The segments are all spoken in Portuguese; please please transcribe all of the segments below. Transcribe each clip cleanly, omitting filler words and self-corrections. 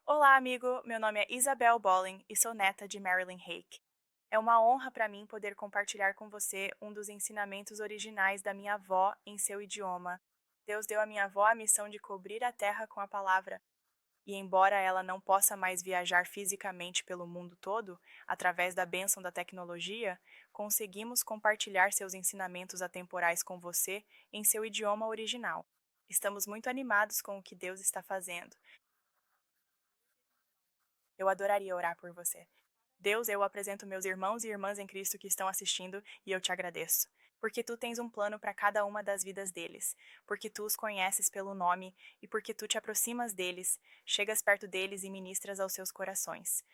Olá, amigo. Meu nome é Isabel Bolling e sou neta de Marilyn Hake. É uma honra para mim poder compartilhar com você um dos ensinamentos originais da minha avó em seu idioma. Deus deu à minha avó a missão de cobrir a terra com a palavra, e embora ela não possa mais viajar fisicamente pelo mundo todo, através da bênção da tecnologia, conseguimos compartilhar seus ensinamentos atemporais com você em seu idioma original. Estamos muito animados com o que Deus está fazendo. Eu adoraria orar por você. Deus, eu apresento meus irmãos e irmãs em Cristo que estão assistindo e eu te agradeço. Porque tu tens um plano para cada uma das vidas deles, porque tu os conheces pelo nome e porque tu te aproximas deles, chegas perto deles e ministras aos seus corações.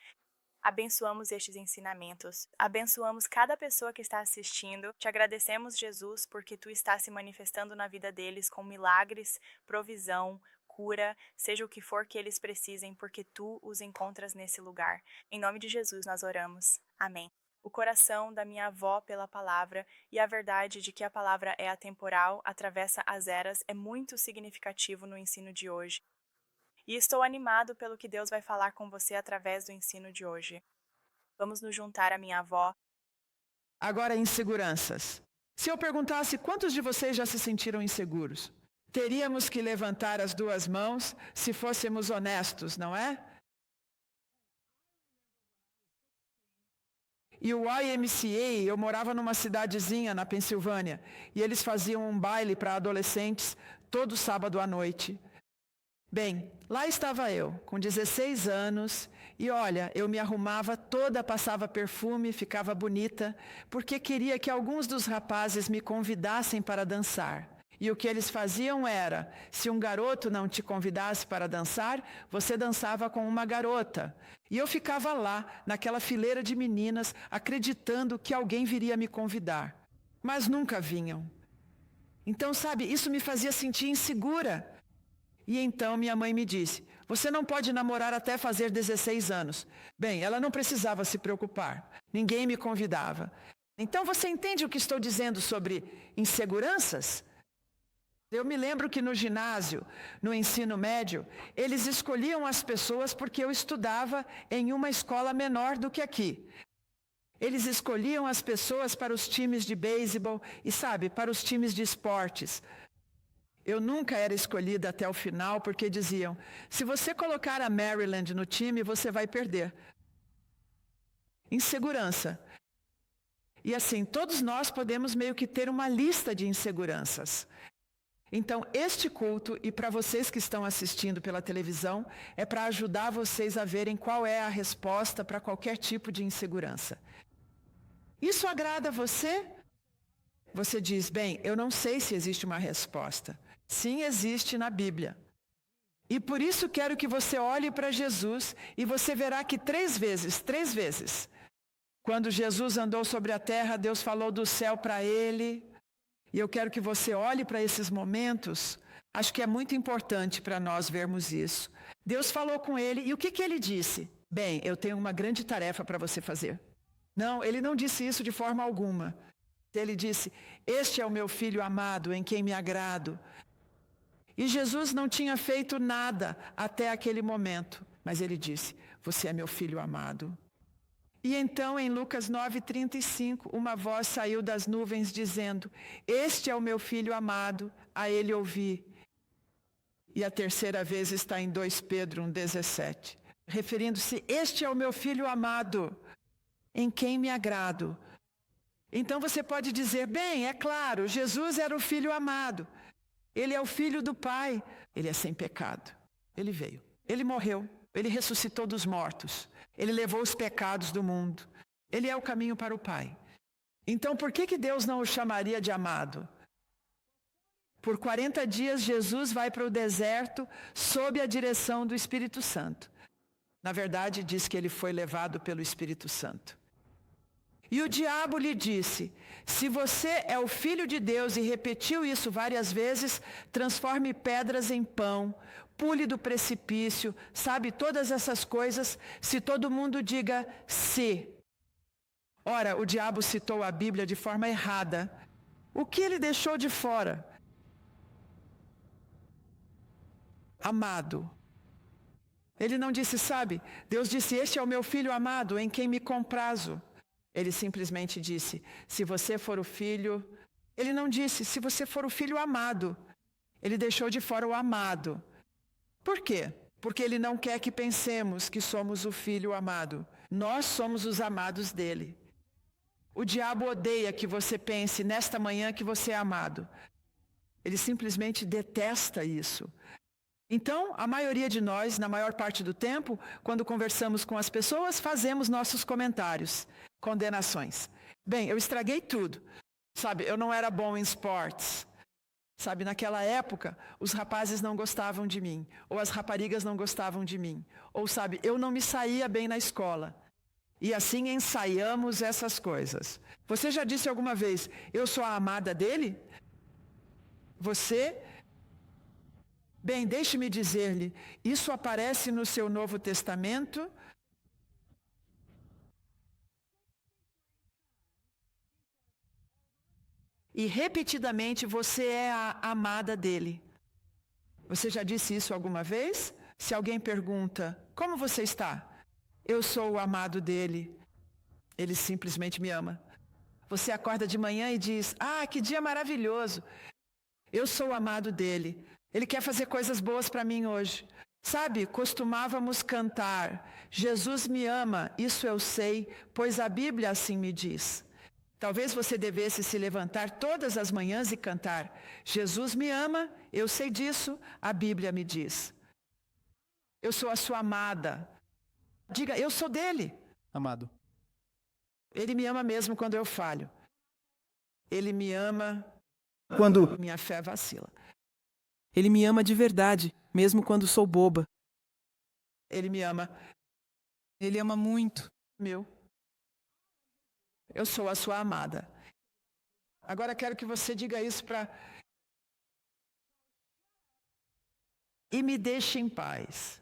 Abençoamos estes ensinamentos, abençoamos cada pessoa que está assistindo. Te agradecemos, Jesus, porque tu estás se manifestando na vida deles com milagres, provisão, cura, seja o que for que eles precisem, porque tu os encontras nesse lugar. Em nome de Jesus nós oramos. Amém. O coração da minha avó pela palavra e a verdade de que a palavra é atemporal, atravessa as eras, é muito significativo no ensino de hoje. E estou animado pelo que Deus vai falar com você através do ensino de hoje. Vamos nos juntar à minha avó. Agora, inseguranças. Se eu perguntasse quantos de vocês já se sentiram inseguros, teríamos que levantar as duas mãos se fôssemos honestos, não é? E o YMCA, eu morava numa cidadezinha na Pensilvânia, e eles faziam um baile para adolescentes todo sábado à noite. Bem, lá estava eu, com 16 anos, e olha, eu me arrumava toda, passava perfume, ficava bonita, porque queria que alguns dos rapazes me convidassem para dançar. E o que eles faziam era, se um garoto não te convidasse para dançar, você dançava com uma garota. E eu ficava lá, naquela fileira de meninas, acreditando que alguém viria me convidar. Mas nunca vinham. Então, sabe, isso me fazia sentir insegura. E então minha mãe me disse, você não pode namorar até fazer 16 anos. Bem, ela não precisava se preocupar. Ninguém me convidava. Então você entende o que estou dizendo sobre inseguranças? Eu me lembro que no ginásio, no ensino médio, eles escolhiam as pessoas porque eu estudava em uma escola menor do que aqui. Eles escolhiam as pessoas para os times de beisebol e, sabe, para os times de esportes. Eu nunca era escolhida até o final porque diziam, se você colocar a Maryland no time, você vai perder. Insegurança. E assim, todos nós podemos meio que ter uma lista de inseguranças. Então, este culto, e para vocês que estão assistindo pela televisão, é para ajudar vocês a verem qual é a resposta para qualquer tipo de insegurança. Isso agrada você? Você diz, bem, eu não sei se existe uma resposta. Sim, existe na Bíblia. E por isso quero que você olhe para Jesus e você verá que três vezes, quando Jesus andou sobre a terra, Deus falou do céu para ele. E eu quero que você olhe para esses momentos. Acho que é muito importante para nós vermos isso. Deus falou com ele e o que ele disse? Bem, eu tenho uma grande tarefa para você fazer. Não, ele não disse isso de forma alguma. Ele disse, este é o meu filho amado, em quem me agrado. E Jesus não tinha feito nada até aquele momento. Mas ele disse, você é meu filho amado. E então, em Lucas 9:35, uma voz saiu das nuvens dizendo, este é o meu filho amado, a ele ouvi. E a terceira vez está em 2 Pedro 1:17, referindo-se, este é o meu filho amado, em quem me agrado. Então você pode dizer, bem, é claro, Jesus era o filho amado. Ele é o filho do Pai. Ele é sem pecado. Ele veio. Ele morreu. Ele ressuscitou dos mortos. Ele levou os pecados do mundo. Ele é o caminho para o Pai. Então por que Deus não o chamaria de amado? Por 40 dias Jesus vai para o deserto sob a direção do Espírito Santo. Na verdade diz que ele foi levado pelo Espírito Santo. E o diabo lhe disse, se você é o filho de Deus e repetiu isso várias vezes, transforme pedras em pão, pule do precipício, sabe, todas essas coisas, se todo mundo diga se. Ora, o diabo citou a Bíblia de forma errada. O que ele deixou de fora? Amado. Ele não disse, sabe, Deus disse, este é o meu filho amado, em quem me comprazo. Ele simplesmente disse, se você for o filho... Ele não disse, se você for o filho amado. Ele deixou de fora o amado. Por quê? Porque ele não quer que pensemos que somos o filho amado. Nós somos os amados dele. O diabo odeia que você pense nesta manhã que você é amado. Ele simplesmente detesta isso. Então, a maioria de nós, na maior parte do tempo, quando conversamos com as pessoas, fazemos nossos comentários, condenações. Bem, eu estraguei tudo. Sabe, eu não era bom em esportes. Sabe, naquela época, os rapazes não gostavam de mim, ou as raparigas não gostavam de mim. Ou, sabe, eu não me saía bem na escola. E assim ensaiamos essas coisas. Você já disse alguma vez, eu sou a amada dele? Você? Bem, deixe-me dizer-lhe, isso aparece no seu Novo Testamento. E repetidamente você é a amada dele. Você já disse isso alguma vez? Se alguém pergunta, como você está? Eu sou o amado dele. Ele simplesmente me ama. Você acorda de manhã e diz, que dia maravilhoso. Eu sou o amado dele. Ele quer fazer coisas boas para mim hoje. Sabe, costumávamos cantar, Jesus me ama, isso eu sei, pois a Bíblia assim me diz. Talvez você devesse se levantar todas as manhãs e cantar, Jesus me ama, eu sei disso, a Bíblia me diz. Eu sou a sua amada. Diga, eu sou dele. Amado. Ele me ama mesmo quando eu falho. Ele me ama Quando minha fé vacila. Ele me ama de verdade, mesmo quando sou boba. Ele me ama. Ele ama muito. Meu. Eu sou a sua amada. Agora quero que você diga isso para... E me deixe em paz.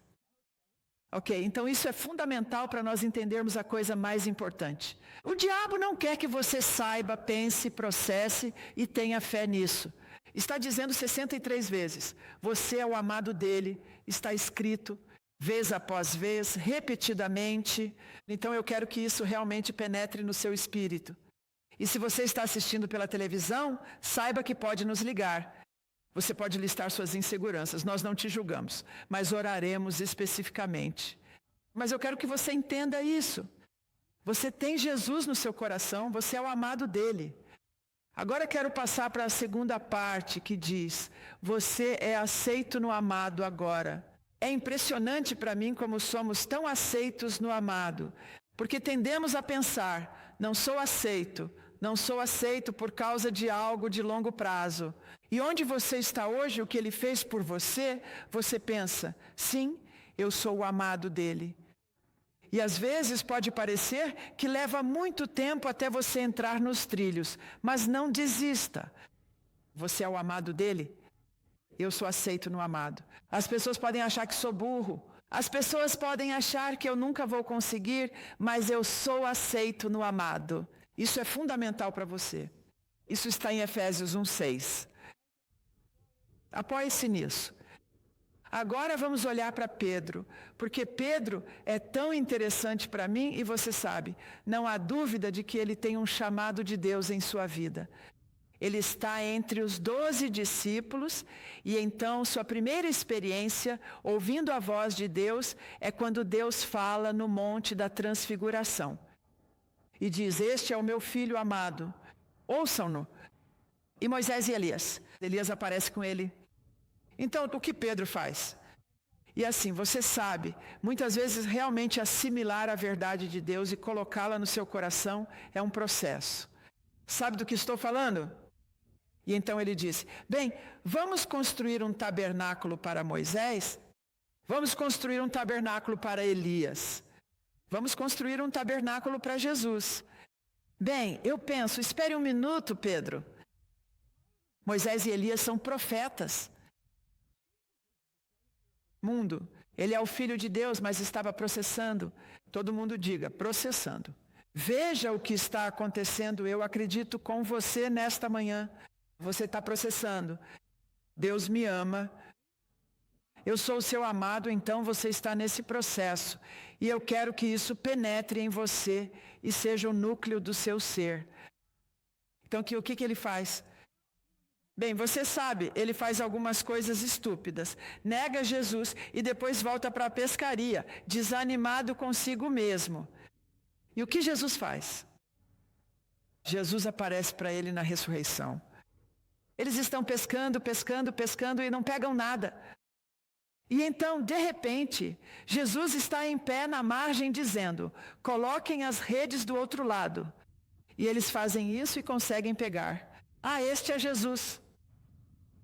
Ok, então isso é fundamental para nós entendermos a coisa mais importante. O diabo não quer que você saiba, pense, processe e tenha fé nisso. Está dizendo 63 vezes, você é o amado dele, está escrito, vez após vez, repetidamente. Então eu quero que isso realmente penetre no seu espírito. E se você está assistindo pela televisão, saiba que pode nos ligar. Você pode listar suas inseguranças, nós não te julgamos, mas oraremos especificamente. Mas eu quero que você entenda isso. Você tem Jesus no seu coração, você é o amado dele. Agora quero passar para a segunda parte que diz, você é aceito no amado agora. É impressionante para mim como somos tão aceitos no amado, porque tendemos a pensar, não sou aceito por causa de algo de longo prazo. E onde você está hoje, o que ele fez por você, você pensa, sim, eu sou o amado dele. E às vezes pode parecer que leva muito tempo até você entrar nos trilhos, mas não desista. Você é o amado dele? Eu sou aceito no amado. As pessoas podem achar que sou burro. As pessoas podem achar que eu nunca vou conseguir, mas eu sou aceito no amado. Isso é fundamental para você. Isso está em Efésios 1:6. Apoie-se nisso. Agora vamos olhar para Pedro, porque Pedro é tão interessante para mim e você sabe, não há dúvida de que ele tem um chamado de Deus em sua vida. Ele está entre os 12 discípulos e então sua primeira experiência, ouvindo a voz de Deus, é quando Deus fala no Monte da Transfiguração. E diz, este é o meu filho amado, ouçam-no. E Moisés e Elias. Elias aparece com ele. Então, o que Pedro faz? E assim, você sabe, muitas vezes realmente assimilar a verdade de Deus e colocá-la no seu coração é um processo. Sabe do que estou falando? E então ele disse, bem, vamos construir um tabernáculo para Moisés? Vamos construir um tabernáculo para Elias? Vamos construir um tabernáculo para Jesus? Bem, eu penso, espere um minuto, Pedro. Moisés e Elias são profetas. Mundo, ele é o Filho de Deus, mas estava processando. Todo mundo diga, processando. Veja o que está acontecendo, eu acredito com você nesta manhã. Você está processando. Deus me ama. Eu sou o seu amado, então você está nesse processo. E eu quero que isso penetre em você e seja o núcleo do seu ser. Então, o que ele faz? Bem, você sabe, ele faz algumas coisas estúpidas. Nega Jesus e depois volta para a pescaria, desanimado consigo mesmo. E o que Jesus faz? Jesus aparece para ele na ressurreição. Eles estão pescando e não pegam nada. E então, de repente, Jesus está em pé na margem dizendo, coloquem as redes do outro lado. E eles fazem isso e conseguem pegar. Ah, este é Jesus.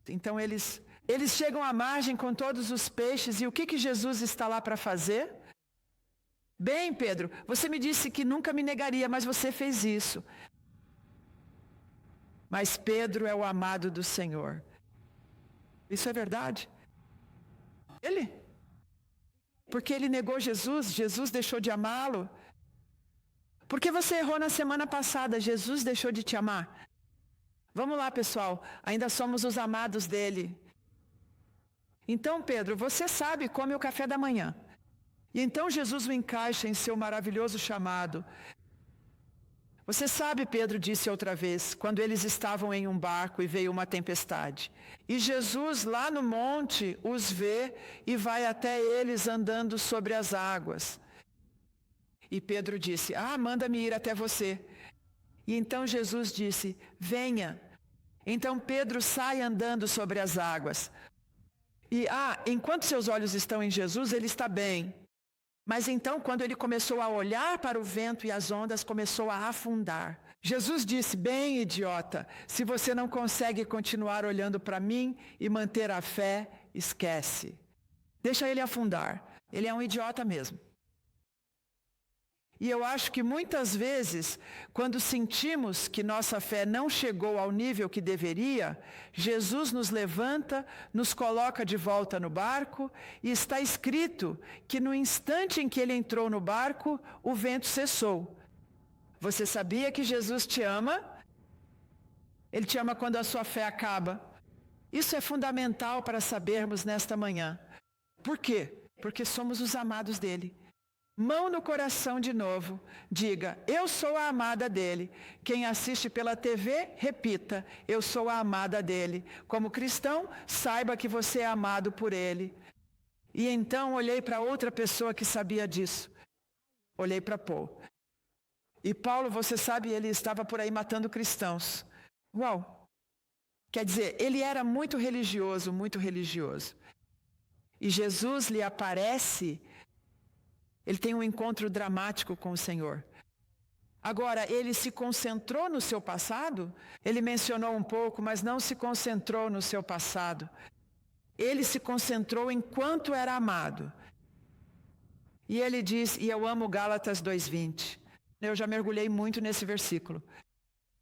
Então eles chegam à margem com todos os peixes. E o que Jesus está lá para fazer? Bem, Pedro, você me disse que nunca me negaria, mas você fez isso. Mas Pedro é o amado do Senhor. Isso é verdade? Porque ele negou Jesus, Jesus deixou de amá-lo. Porque você errou na semana passada, Jesus deixou de te amar. Vamos lá, pessoal, ainda somos os amados dele. Então, Pedro, você sabe, come o café da manhã. E então Jesus o encaixa em seu maravilhoso chamado. Você sabe, Pedro disse outra vez, quando eles estavam em um barco e veio uma tempestade. E Jesus lá no monte os vê e vai até eles andando sobre as águas. E Pedro disse, manda-me ir até você. E então Jesus disse, venha. Então Pedro sai andando sobre as águas. E, enquanto seus olhos estão em Jesus, ele está bem. Mas então, quando ele começou a olhar para o vento e as ondas, começou a afundar. Jesus disse, bem, idiota, se você não consegue continuar olhando para mim e manter a fé, esquece. Deixa ele afundar. Ele é um idiota mesmo. E eu acho que muitas vezes, quando sentimos que nossa fé não chegou ao nível que deveria, Jesus nos levanta, nos coloca de volta no barco, e está escrito que no instante em que ele entrou no barco, o vento cessou. Você sabia que Jesus te ama? Ele te ama quando a sua fé acaba. Isso é fundamental para sabermos nesta manhã. Por quê? Porque somos os amados dele. Mão no coração de novo, diga, eu sou a amada dele. Quem assiste pela TV, repita, eu sou a amada dele. Como cristão, saiba que você é amado por ele. E então olhei para outra pessoa que sabia disso. Olhei para Paulo. E Paulo, você sabe, ele estava por aí matando cristãos. Uau! Quer dizer, ele era muito religioso, muito religioso. E Jesus lhe aparece. Ele tem um encontro dramático com o Senhor. Agora, ele se concentrou no seu passado? Ele mencionou um pouco, mas não se concentrou no seu passado. Ele se concentrou enquanto era amado. E ele diz, e eu amo Gálatas 2:20. Eu já mergulhei muito nesse versículo.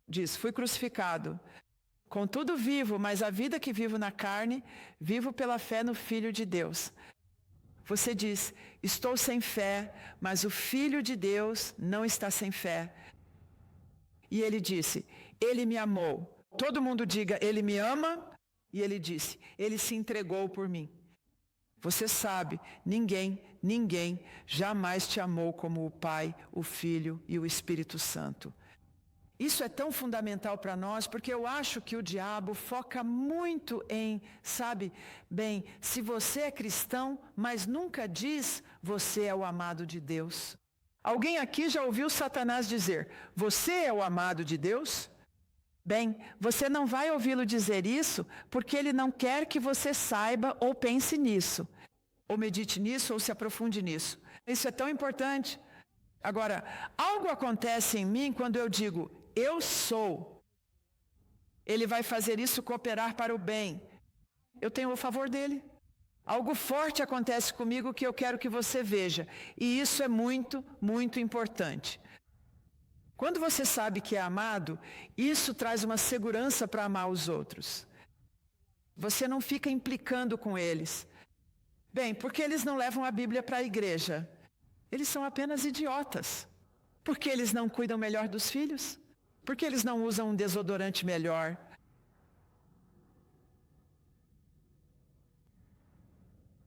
Diz, fui crucificado. Contudo vivo, mas a vida que vivo na carne, vivo pela fé no Filho de Deus. Você diz, estou sem fé, mas o Filho de Deus não está sem fé. E ele disse, ele me amou. Todo mundo diga, ele me ama. E ele disse, ele se entregou por mim. Você sabe, ninguém jamais te amou como o Pai, o Filho e o Espírito Santo. Isso é tão fundamental para nós, porque eu acho que o diabo foca muito em, bem, se você é cristão, mas nunca diz, você é o amado de Deus. Alguém aqui já ouviu Satanás dizer, você é o amado de Deus? Bem, você não vai ouvi-lo dizer isso, porque ele não quer que você saiba ou pense nisso, ou medite nisso, ou se aprofunde nisso. Isso é tão importante. Agora, algo acontece em mim quando eu digo, eu sou. Ele vai fazer isso cooperar para o bem. Eu tenho o favor dele. Algo forte acontece comigo que eu quero que você veja. E isso é muito, muito importante. Quando você sabe que é amado, isso traz uma segurança para amar os outros. Você não fica implicando com eles. Bem, porque eles não levam a Bíblia para a igreja? Eles são apenas idiotas. Porque eles não cuidam melhor dos filhos? Porque eles não usam um desodorante melhor?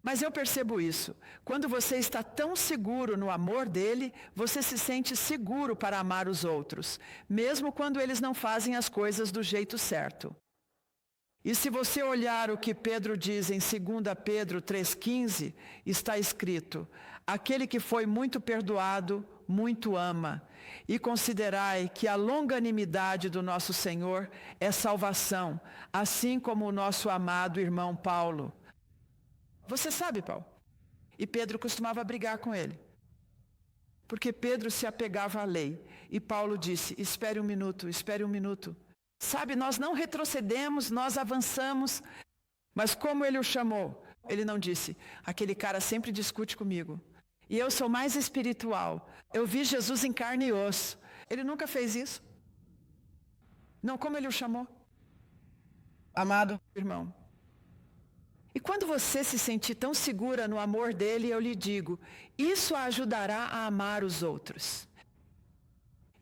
Mas eu percebo isso. Quando você está tão seguro no amor dele, você se sente seguro para amar os outros, mesmo quando eles não fazem as coisas do jeito certo. E se você olhar o que Pedro diz em 2 Pedro 3,15, está escrito: aquele que foi muito perdoado, muito ama. E considerai que a longanimidade do nosso Senhor é salvação, assim como o nosso amado irmão Paulo. Você sabe, Paulo? E Pedro costumava brigar com ele. Porque Pedro se apegava à lei. E Paulo disse: espere um minuto, espere um minuto. Sabe, nós não retrocedemos, nós avançamos. Mas como ele o chamou? Ele não disse: aquele cara sempre discute comigo. E eu sou mais espiritual. Eu vi Jesus em carne e osso. Ele nunca fez isso. Não, como ele o chamou? Amado irmão. E quando você se sentir tão segura no amor dele, eu lhe digo, isso a ajudará a amar os outros.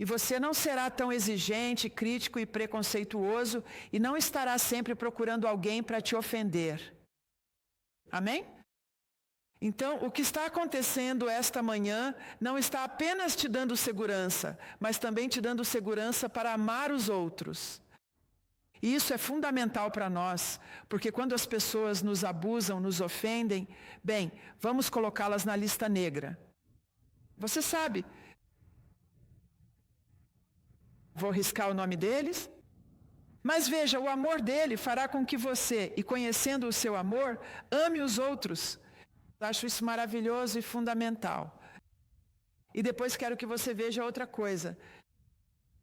E você não será tão exigente, crítico e preconceituoso e não estará sempre procurando alguém para te ofender. Amém? Então, o que está acontecendo esta manhã não está apenas te dando segurança, mas também te dando segurança para amar os outros. E isso é fundamental para nós, porque quando as pessoas nos abusam, nos ofendem, bem, vamos colocá-las na lista negra. Você sabe. Vou riscar o nome deles. Mas veja, o amor dele fará com que você, e conhecendo o seu amor, ame os outros. Acho isso maravilhoso e fundamental. E depois quero que você veja outra coisa.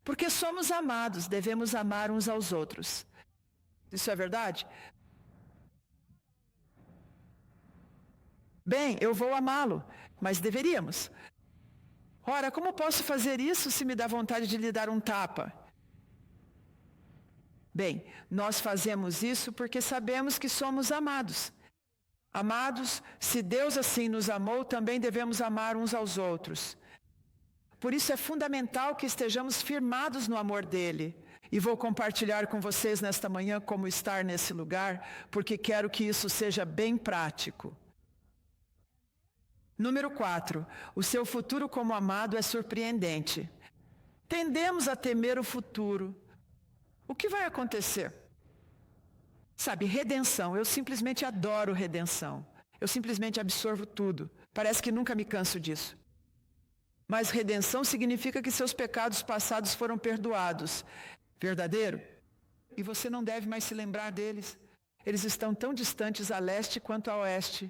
Porque somos amados, devemos amar uns aos outros. Isso é verdade? Bem, eu vou amá-lo, mas deveríamos. Ora, como posso fazer isso se me dá vontade de lhe dar um tapa? Bem, nós fazemos isso porque sabemos que somos amados. Amados, se Deus assim nos amou, também devemos amar uns aos outros. Por isso é fundamental que estejamos firmados no amor dele. E vou compartilhar com vocês nesta manhã como estar nesse lugar, porque quero que isso seja bem prático. Número 4. O seu futuro como amado é surpreendente. Tendemos a temer o futuro. O que vai acontecer? Sabe, redenção. Eu simplesmente adoro redenção. Eu simplesmente absorvo tudo. Parece que nunca me canso disso. Mas redenção significa que seus pecados passados foram perdoados. Verdadeiro? E você não deve mais se lembrar deles. Eles estão tão distantes a leste quanto a oeste.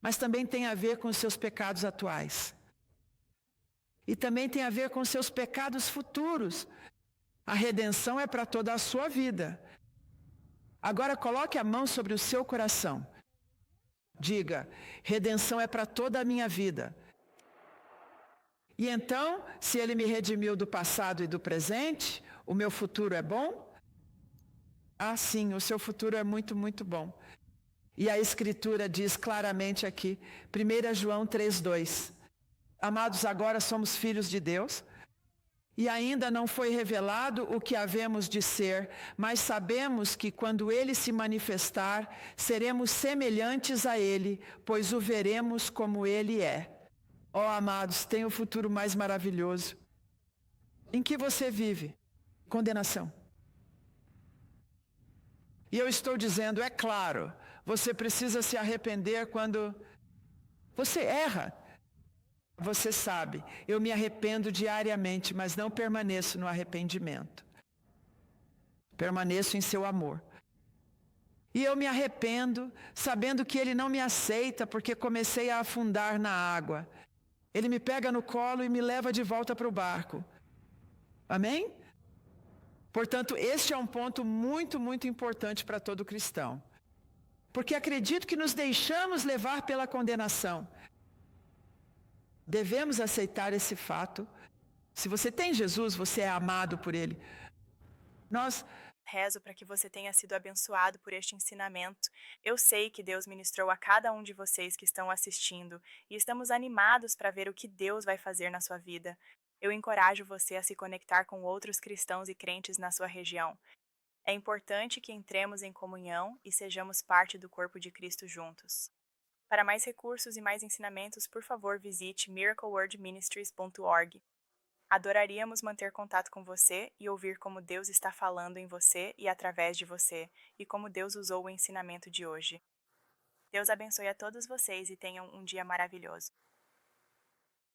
Mas também tem a ver com os seus pecados atuais. E também tem a ver com os seus pecados futuros. A redenção é para toda a sua vida. Agora coloque a mão sobre o seu coração. Diga, redenção é para toda a minha vida. E então, se ele me redimiu do passado e do presente, o meu futuro é bom? Ah, sim, o seu futuro é muito, muito bom. E a Escritura diz claramente aqui, 1 João 3,2. Amados, agora somos filhos de Deus, e ainda não foi revelado o que havemos de ser, mas sabemos que quando ele se manifestar, seremos semelhantes a ele, pois o veremos como ele é. Ó, amados, tem o futuro mais maravilhoso. Em que você vive? Condenação. E eu estou dizendo, é claro, você precisa se arrepender quando você erra. Você sabe, eu me arrependo diariamente, mas não permaneço no arrependimento. Permaneço em seu amor. E eu me arrependo, sabendo que ele não me aceita, porque comecei a afundar na água. Ele me pega no colo e me leva de volta para o barco. Amém? Portanto, este é um ponto muito, muito importante para todo cristão. Porque acredito que nos deixamos levar pela condenação. Devemos aceitar esse fato. Se você tem Jesus, você é amado por ele. Nós Rezo para que você tenha sido abençoado por este ensinamento. Eu sei que Deus ministrou a cada um de vocês que estão assistindo e estamos animados para ver o que Deus vai fazer na sua vida. Eu encorajo você a se conectar com outros cristãos e crentes na sua região. É importante que entremos em comunhão e sejamos parte do corpo de Cristo juntos. Para mais recursos e mais ensinamentos, por favor, visite miraclewordministries.org. Adoraríamos manter contato com você e ouvir como Deus está falando em você e através de você, e como Deus usou o ensinamento de hoje. Deus abençoe a todos vocês e tenham um dia maravilhoso.